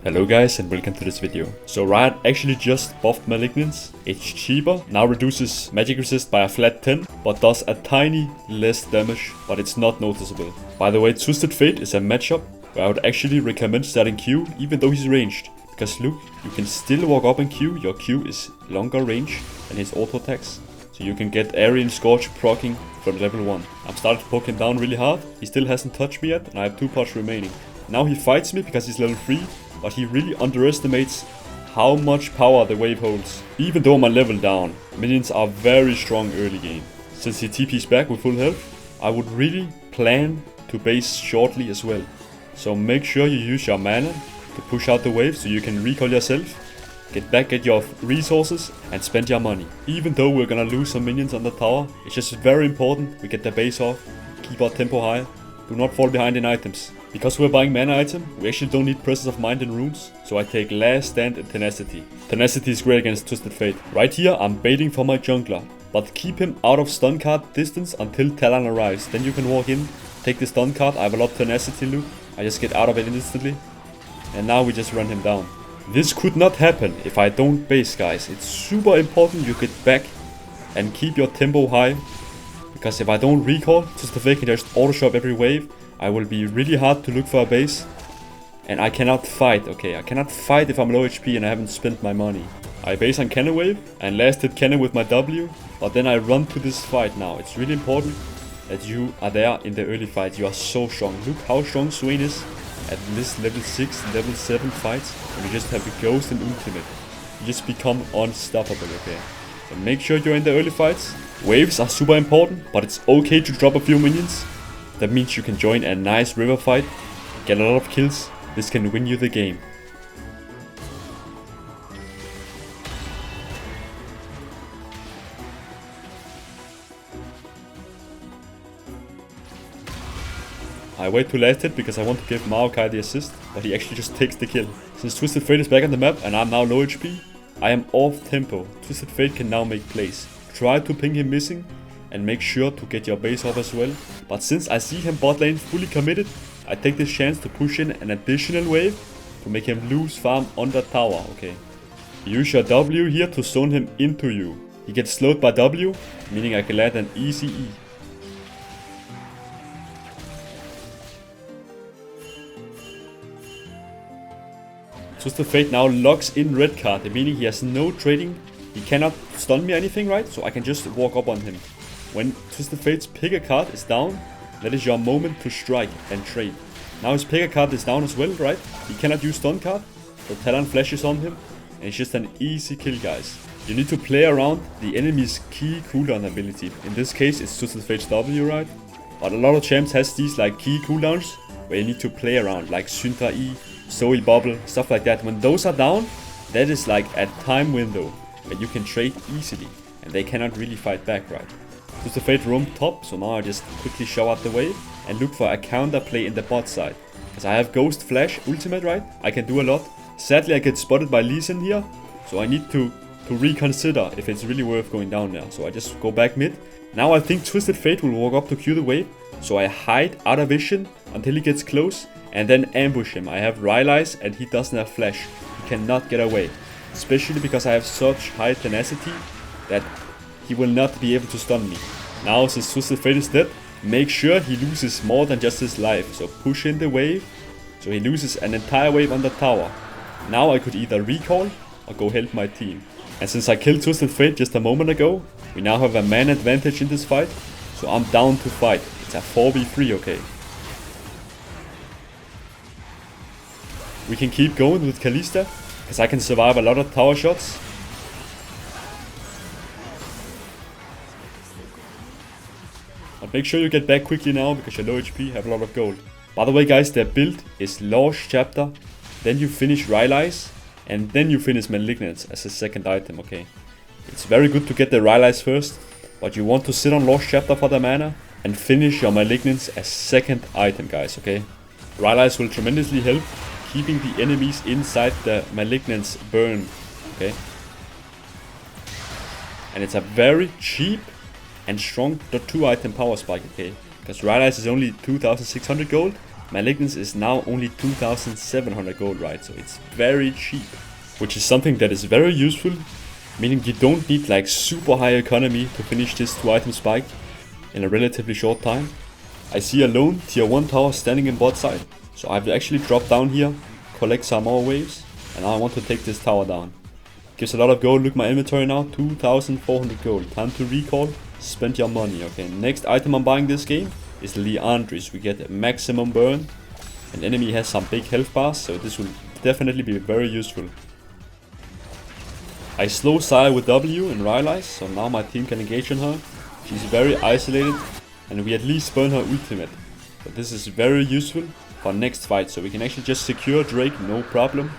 Hello guys and welcome to this video. So Riot actually just buffed Malignance. It's cheaper, now reduces magic resist by a flat 10, but does a tiny less damage, but it's not noticeable. By the way, Twisted Fate is a matchup where I would actually recommend starting Q even though he's ranged. Because look, you can still walk up in Q, your Q is longer range than his auto attacks. So you can get Aryan Scorch proccing from level 1. I'm starting to poke him down really hard, he still hasn't touched me yet and I have 2 parts remaining. Now he fights me because he's level 3. But he really underestimates how much power the wave holds. Even though I'm a level down, minions are very strong early game. Since he TP's back with full health, I would really plan to base shortly as well. So make sure you use your mana to push out the wave so you can recall yourself, get back at your resources and spend your money. Even though we're gonna lose some minions on the tower, it's just very important we get the base off, keep our tempo high, do not fall behind in items. Because we're buying mana item, we actually don't need Presence of Mind and runes, so I take Last Stand and Tenacity. Tenacity is great against Twisted Fate. Right here, I'm baiting for my jungler, but keep him out of stun card distance until Talon arrives. Then you can walk in, take the stun card, I have a lot of Tenacity loot, I just get out of it instantly, and now we just run him down. This could not happen if I don't base, guys. It's super important you get back and keep your tempo high, because if I don't recall, Twisted Fate can just auto shop every wave. I will be really hard to look for a base. And I cannot fight, okay? I cannot fight if I'm low HP and I haven't spent my money. I base on cannon wave and last hit cannon with my W. But then I run to this fight now. It's really important that you are there in the early fight. You are so strong. Look how strong Swain is at this level 6, level 7 fights. And you just have a ghost and ultimate. You just become unstoppable, okay? So make sure you're in the early fights. Waves are super important, but it's okay to drop a few minions. That means you can join a nice river fight, get a lot of kills. This can win you the game. I wait to last hit because I want to give Maokai the assist, but he actually just takes the kill. Since Twisted Fate is back on the map and I'm now low HP, I am off tempo. Twisted Fate can now make plays. Try to ping him missing and make sure to get your base off as well. But since I see him bot lane fully committed, I take this chance to push in an additional wave to make him lose farm on the tower, okay? Use your W here to zone him into you. He gets slowed by W, meaning I can land an easy E. Twisted Fate now locks in red card, meaning he has no trading. He cannot stun me or anything, right? So I can just walk up on him. When Twisted Fate's pick a card is down, that is your moment to strike and trade. Now his pick a card is down as well, right? He cannot use stun card, so Talon flashes on him, and it's just an easy kill, guys. You need to play around the enemy's key cooldown ability. In this case, it's Twisted Fate's W, right? But a lot of champs has these like key cooldowns, where you need to play around, like Syndra E, Zoe Bubble, stuff like that. When those are down, that is like a time window where you can trade easily, and they cannot really fight back, right? Twisted Fate roam top, so now I just quickly show out the wave and look for a counter play in the bot side. Because I have Ghost Flash ultimate, right? I can do a lot. Sadly, I get spotted by Lee Sin here, so I need to reconsider if it's really worth going down there. So I just go back mid. Now I think Twisted Fate will walk up to Q the wave, so I hide out of vision until he gets close and then ambush him. I have Rylai's and he doesn't have Flash. He cannot get away. Especially because I have such high tenacity that he will not be able to stun me. Now since Twisted Fate is dead, make sure he loses more than just his life. So push in the wave, so he loses an entire wave on the tower. Now I could either recall or go help my team. And since I killed Twisted Fate just a moment ago, we now have a man advantage in this fight. So I'm down to fight. It's a 4v3, okay. We can keep going with Kalista, because I can survive a lot of tower shots. But make sure you get back quickly now, because you're low HP, have a lot of gold. By the way guys, their build is Lost Chapter, then you finish Rylai's, and then you finish Malignance as a second item, okay? It's very good to get the Rylai's first, but you want to sit on Lost Chapter for the mana, and finish your Malignance as second item, guys, okay? Rylai's will tremendously help keeping the enemies inside the Malignance burn, okay? And it's a very cheap and strong .2 item power spike, okay? Because Riot is only 2600 gold, Malignance is now only 2700 gold, right? So it's very cheap, which is something that is very useful, meaning you don't need like super high economy to finish this 2-item spike in a relatively short time. I see a lone tier 1 tower standing in bot side, so I will actually drop down here, collect some more waves, and now I want to take this tower down. Gives a lot of gold. Look my inventory now, 2400 gold. Time to recall, spend your money. Okay, next item I'm buying this game is Liandry's. We get a maximum burn. An enemy has some big health bars, so this will definitely be very useful. I slow Saya with W and Rylise, so now my team can engage on her. She's very isolated, and we at least burn her ultimate. But this is very useful for next fight, so we can actually just secure Drake, no problem.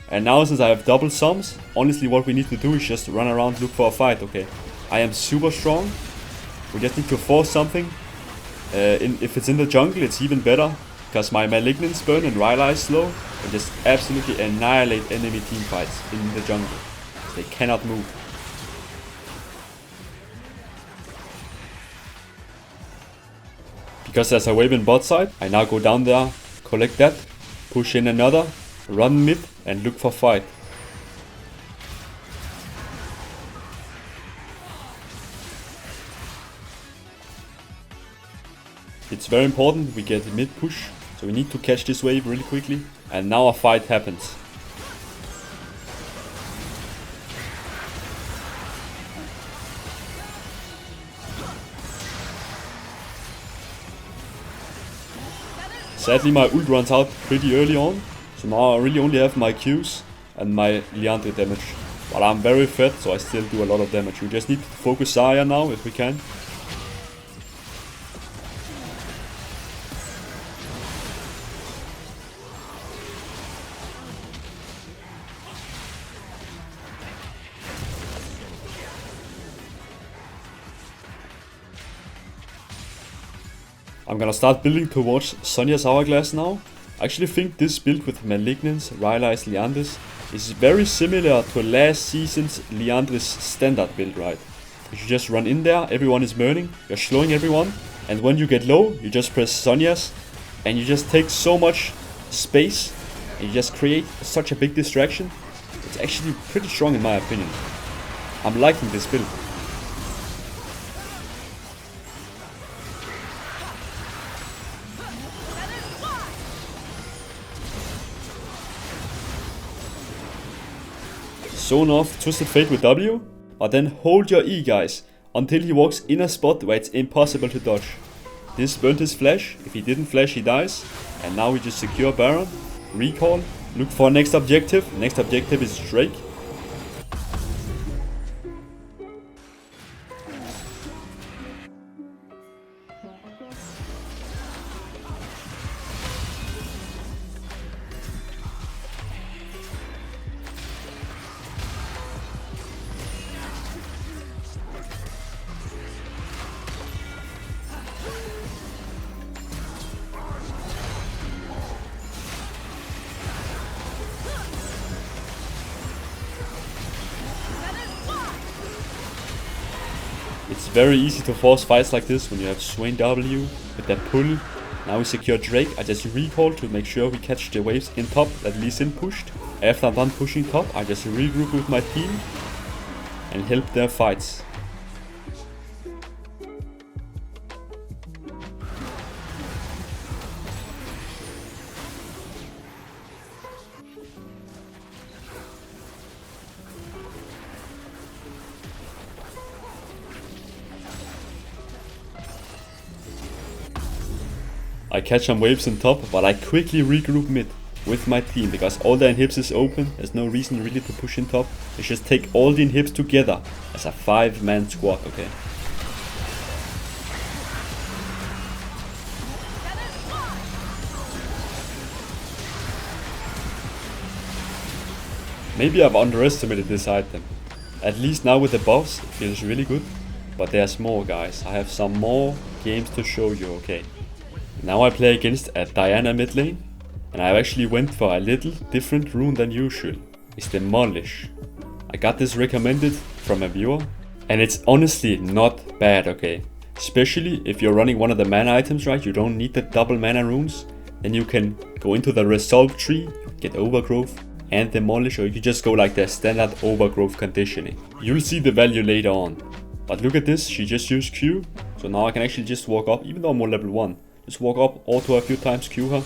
And now since I have double sums, honestly what we need to do is just run around, look for a fight, okay? I am super strong. We just need to force something. If it's in the jungle, it's even better, because my Malignance burn and Rylise slow and just absolutely annihilate enemy team fights in the jungle. They cannot move. Because there's a wave in bot side, I now go down there, collect that, push in another, run mid and look for fight. It's very important we get mid push, so we need to catch this wave really quickly, and now a fight happens. Sadly my ult runs out pretty early on, so now I really only have my Qs and my Liandry damage. But I'm very fed, so I still do a lot of damage. We just need to focus Saya now if we can. I'm gonna start building towards Sonya's Hourglass now. I actually think this build with Malignance, Rylise, Liandry's is very similar to last season's Liandry's standard build, right? You should just run in there, everyone is burning, you're slowing everyone, and when you get low, you just press Sonya's, and you just take so much space, and you just create such a big distraction. It's actually pretty strong in my opinion. I'm liking this build. Zone off Twisted Fate with W, but then hold your E, guys, until he walks in a spot where it's impossible to dodge. This burnt his flash. If he didn't flash, he dies. And now we just secure Baron, recall, look for next objective. Next objective is Drake. It's very easy to force fights like this when you have Swain W with that pull. Now we secure Drake. I just recall to make sure we catch the waves in top that Lee Sin pushed. After I'm done pushing top, I just regroup with my team and help their fights. I catch some waves in top, but I quickly regroup mid with my team because all the inhibs is open. There's no reason really to push in top. We just take all the inhibs together as a 5-man squad, okay? Maybe I've underestimated this item. At least now with the buffs, it feels really good. But there's more, guys. I have some more games to show you, okay? Now I play against a Diana mid lane, and I actually went for a little different rune than usual. It's Demolish. I got this recommended from a viewer, and it's honestly not bad, okay? Especially if you're running one of the mana items, right? You don't need the double mana runes. then you can go into the resolve tree, get overgrowth and demolish, or you can just go like the standard overgrowth conditioning. You'll see the value later on. But look at this, she just used Q. So now I can actually just walk up, even though I'm on level 1. Just walk up, auto a few times, Q her.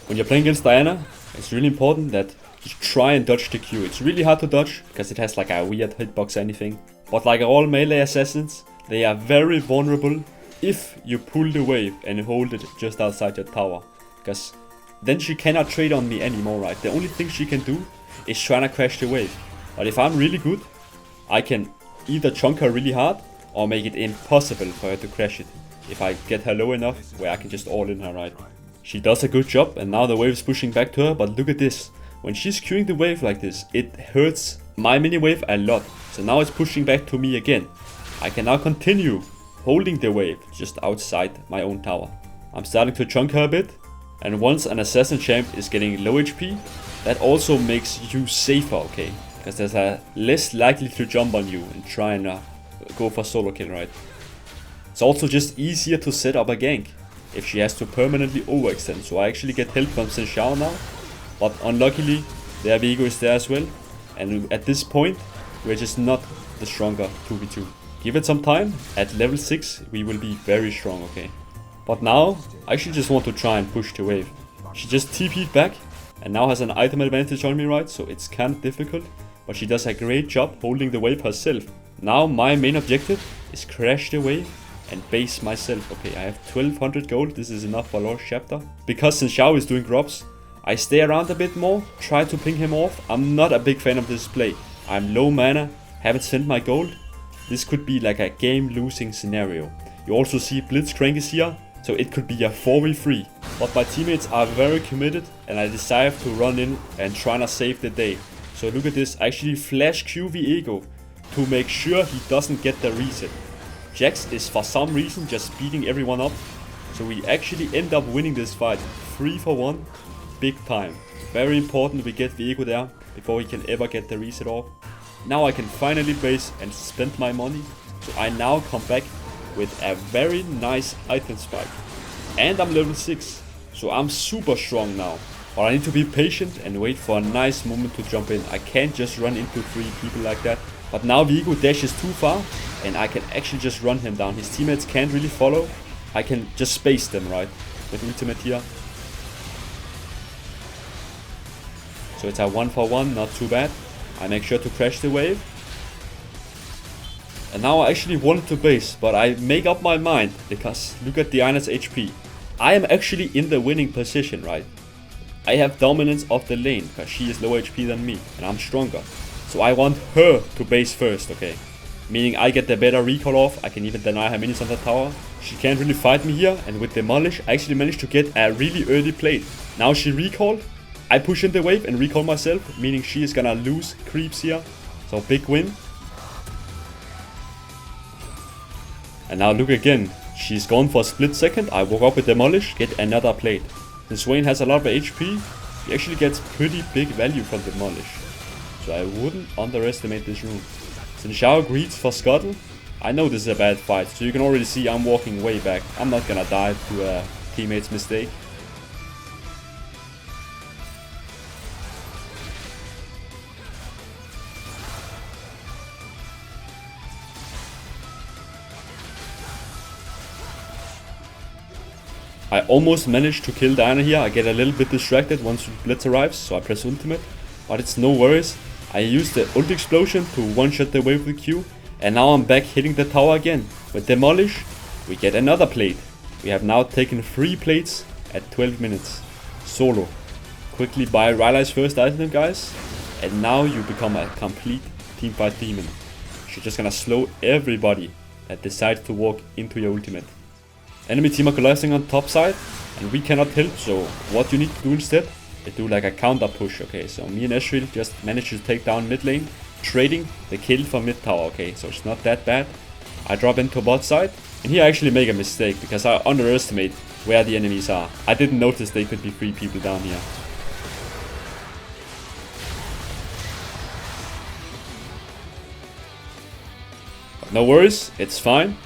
When you're playing against Diana, it's really important that you try and dodge the Q. It's really hard to dodge, because it has like a weird hitbox or anything. But like all melee assassins, they are very vulnerable if you pull the wave and hold it just outside your tower. Because then she cannot trade on me anymore, right? The only thing she can do is trying to crash the wave. But if I'm really good, I can either chunk her really hard or make it impossible for her to crash it. If I get her low enough where I can just all in her, right? She does a good job and now the wave is pushing back to her, but look at this. When she's queuing the wave like this, it hurts my mini wave a lot. So now it's pushing back to me again. I can now continue holding the wave just outside my own tower. I'm starting to chunk her a bit. And once an assassin champ is getting low HP, that also makes you safer, okay? Because there's a less likely to jump on you and try and go for solo kill, right? It's also just easier to set up a gank if she has to permanently overextend. So I actually get help from Xin Xiao now. But unluckily, their Viego is there as well. And at this point, we're just not the stronger 2v2. Give it some time. At level 6, we will be very strong, okay? But now, I actually just want to try and push the wave. She just TP'd back and now has an item advantage on me, right? So it's kind of difficult. But she does a great job holding the wave herself. Now my main objective is crash the wave and base myself. Okay, I have 1200 gold. This is enough for Lord's Chapter. Because Xin Xiao is doing drops, I stay around a bit more, try to ping him off. I'm not a big fan of this play. I'm low mana, haven't spent my gold. This could be like a game losing scenario. You also see Blitzcrank is here, so it could be a 4v3. But my teammates are very committed and I decide to run in and try to save the day. So look at this, I actually flash Q Viego to make sure he doesn't get the reset. Jax is for some reason just beating everyone up. So we actually end up winning this fight 3-for-1. Big time. Very important we get Viego there before he can ever get the reset off. Now I can finally base and spend my money. So I now come back with a very nice item spike. And I'm level 6. So I'm super strong now. But I need to be patient and wait for a nice moment to jump in. I can't just run into 3 people like that. But now Viego dashes too far and I can actually just run him down. His teammates can't really follow. I can just space them, right? With ultimate here. So it's a 1-for-1, not too bad. I make sure to crash the wave. And now I actually wanted to base, but I make up my mind because look at Diana's HP. I am actually in the winning position, right? I have dominance of the lane because she is lower HP than me and I'm stronger. So I want her to base first, okay? Meaning I get the better recall off, I can even deny her minions on the tower. She can't really fight me here, and with Demolish I actually managed to get a really early plate. Now she recalled, I push in the wave and recall myself, meaning she is gonna lose creeps here. So big win. And now look again, she's gone for a split second, I walk up with Demolish, get another plate. Since Swain has a lot of HP, he actually gets pretty big value from Demolish. So I wouldn't underestimate this room. Xin Xiao greets for Scuttle. I know this is a bad fight, so you can already see I'm walking way back. I'm not gonna die to a teammate's mistake. I almost managed to kill Diana here. I get a little bit distracted once Blitz arrives, so I press ultimate. But it's no worries. I used the ult explosion to one-shot the wave with Q. And now I'm back hitting the tower again. With Demolish, we get another plate. We have now taken 3 plates at 12 minutes. Solo. Quickly buy Rylai's first item, guys. And now you become a complete teamfight demon. You're just gonna slow everybody that decides to walk into your ultimate. Enemy team are collapsing on top side, and we cannot help, so what you need to do instead is do like a counter push, okay? So me and Ezreal just managed to take down mid lane, trading the kill for mid tower, okay? So it's not that bad. I drop into bot side, and here I actually make a mistake, because I underestimate where the enemies are. I didn't notice they could be 3 people down here. But no worries, it's fine.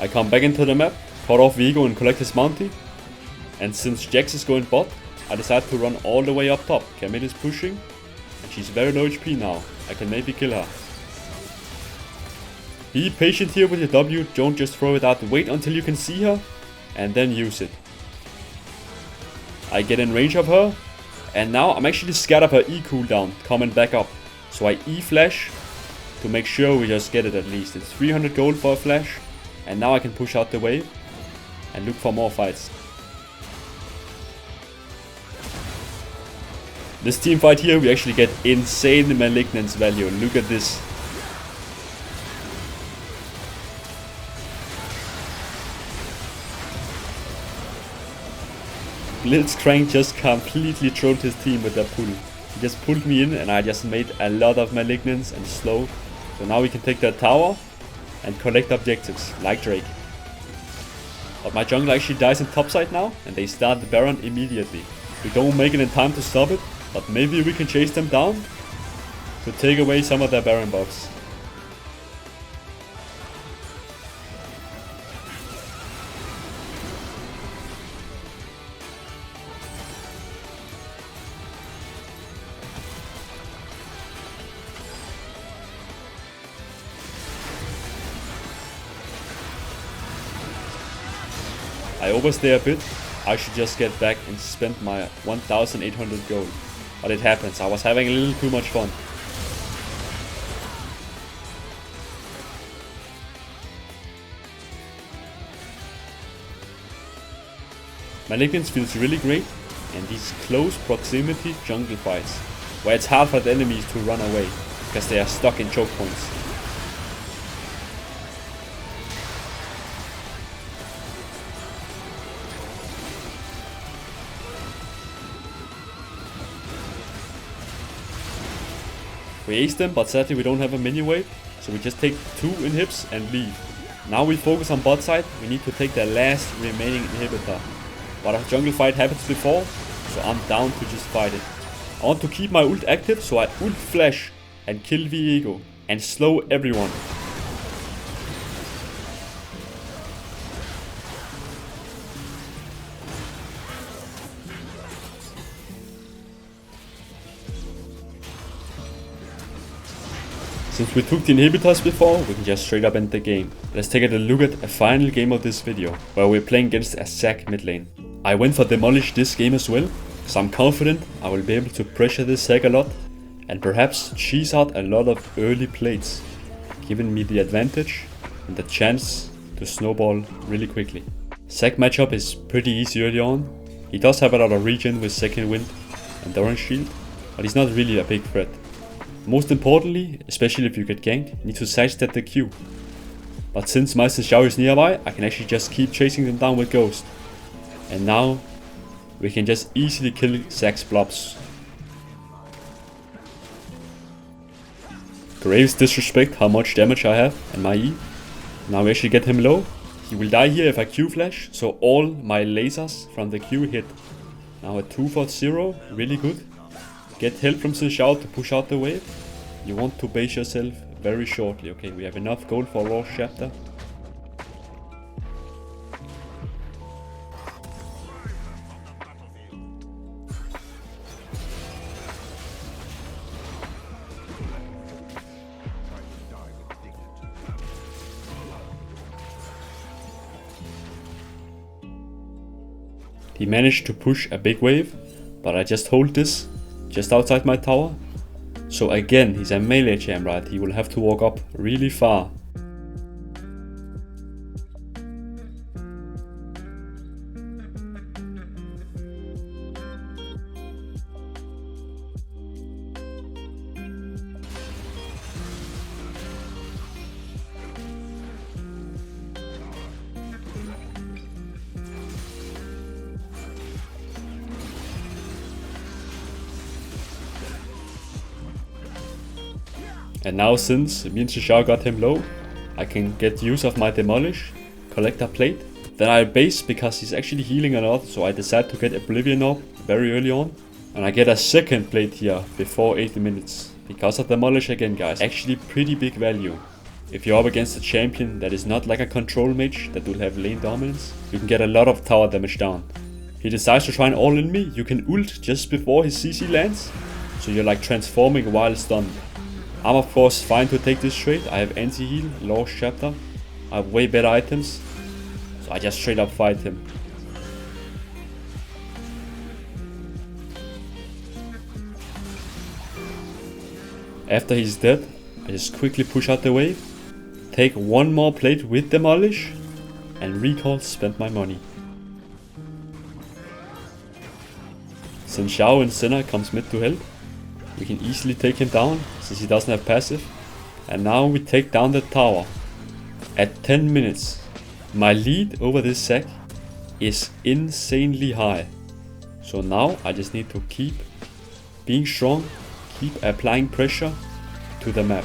I come back into the map, cut off Viego and collect his bounty. And since Jax is going bot, I decide to run all the way up top. Camille is pushing, and she's very low HP now. I can maybe kill her. Be patient here with your W, don't just throw it out. Wait until you can see her, and then use it. I get in range of her, and now I'm actually scared of her E cooldown coming back up. So I E flash to make sure we just get it at least. It's 300 gold for a flash, and now I can push out the wave and look for more fights. This team fight here, we actually get insane Malignance value. Look at this. Blitzcrank just completely trolled his team with that pull. He just pulled me in and I just made a lot of Malignance and slow. So now we can take that tower and collect objectives, like Drake. But my jungle actually dies in topside now, and they start the Baron immediately. We don't make it in time to stop it, but maybe we can chase them down to take away some of their Baron buffs. I overstay a bit. I should just get back and spend my 1800 gold. But it happens, I was having a little too much fun. Malignance feels really great in these close proximity jungle fights, where it's hard for the enemies to run away, because they are stuck in choke points. We ace them, but sadly we don't have a mini wave, so we just take 2 inhibs and leave. Now we focus on bot side, we need to take the last remaining inhibitor. But a jungle fight happens before, so I'm down to just fight it. I want to keep my ult active, so I ult flash and kill Viego and slow everyone. Since we took the inhibitors before, we can just straight up end the game. Let's take a look at a final game of this video, where we're playing against a Zac mid lane. I went for demolish this game as well, so I'm confident I will be able to pressure this Zac a lot, and perhaps cheese out a lot of early plates, giving me the advantage and the chance to snowball really quickly. Zac matchup is pretty easy early on. He does have a lot of regen with second wind and orange shield, but he's not really a big threat. Most importantly, especially if you get ganked, you need to sidestep the Q. But since Meister Xiao is nearby, I can actually just keep chasing them down with Ghost. And now, we can just easily kill Zac's blobs. Graves disrespect how much damage I have and my E. Now we actually get him low. He will die here if I Q flash, so all my lasers from the Q hit. Now a 2 for 0, really good. Get help from Xin Xiao to push out the wave. You want to base yourself very shortly. Okay, we have enough gold for Raw chapter. He managed to push a big wave, but I just hold this just outside my tower. So again, he's a melee champ, right? He will have to walk up really far. And now since me and Shishao got him low, I can get use of my demolish, collect a plate. Then I base because he's actually healing a lot, so I decide to get Oblivion Orb very early on. And I get a second plate here before 80 minutes. Because of demolish again, guys, actually pretty big value. If you're up against a champion that is not like a control mage that will have lane dominance, you can get a lot of tower damage down. He decides to try and all-in me. You can ult just before his CC lands, so you're like transforming while stunned. I'm of course fine to take this trade. I have anti-heal, Lost Chapter. I have way better items, so I just straight up fight him. After he's dead, I just quickly push out the wave, take one more plate with Demolish, and recall spend my money. Since Xiao and Senna comes mid to help, we can easily take him down since he doesn't have passive. And now we take down the tower. At 10 minutes, my lead over this sack is insanely high. So now I just need to keep being strong, keep applying pressure to the map,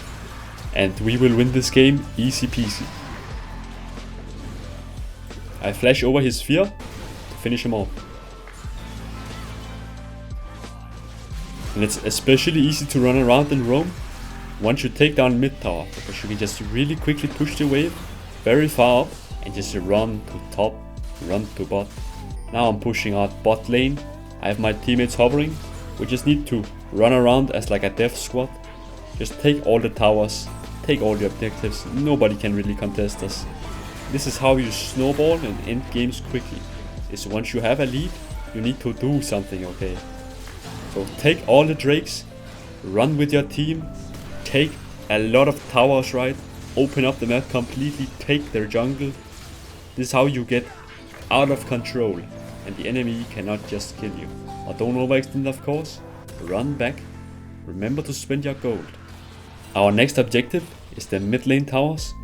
and we will win this game easy peasy. I flash over his sphere to finish him off. And it's especially easy to run around and roam once you take down mid tower, because you can just really quickly push the wave very far up and just run to top, run to bot. Now I'm pushing out bot lane. I have my teammates hovering. We just need to run around as like a death squad. Just take all the towers, take all the objectives. Nobody can really contest us. This is how you snowball and end games quickly. Is once you have a lead, you need to do something, okay? So take all the drakes, run with your team, take a lot of towers, right? Open up the map completely, take their jungle. This is how you get out of control and the enemy cannot just kill you. Or don't overextend, of course. Run back. Remember to spend your gold. Our next objective is the mid lane towers.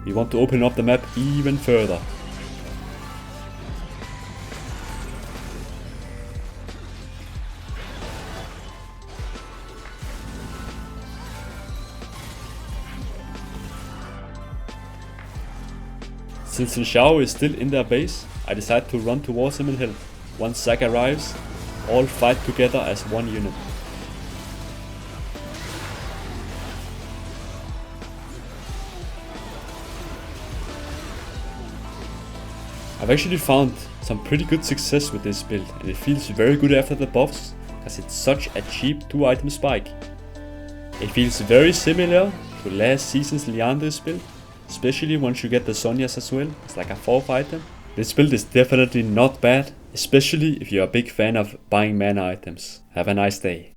We want to open up the map even further. Since Xiao is still in their base, I decide to run towards him and help. Once Zack arrives, all fight together as one unit. I've actually found some pretty good success with this build, and it feels very good after the buffs, because it's such a cheap 2-item spike. It feels very similar to last season's Leander's build, especially once you get the Sonias as well. It's like a 4th item. This build is definitely not bad, especially if you're a big fan of buying mana items. Have a nice day.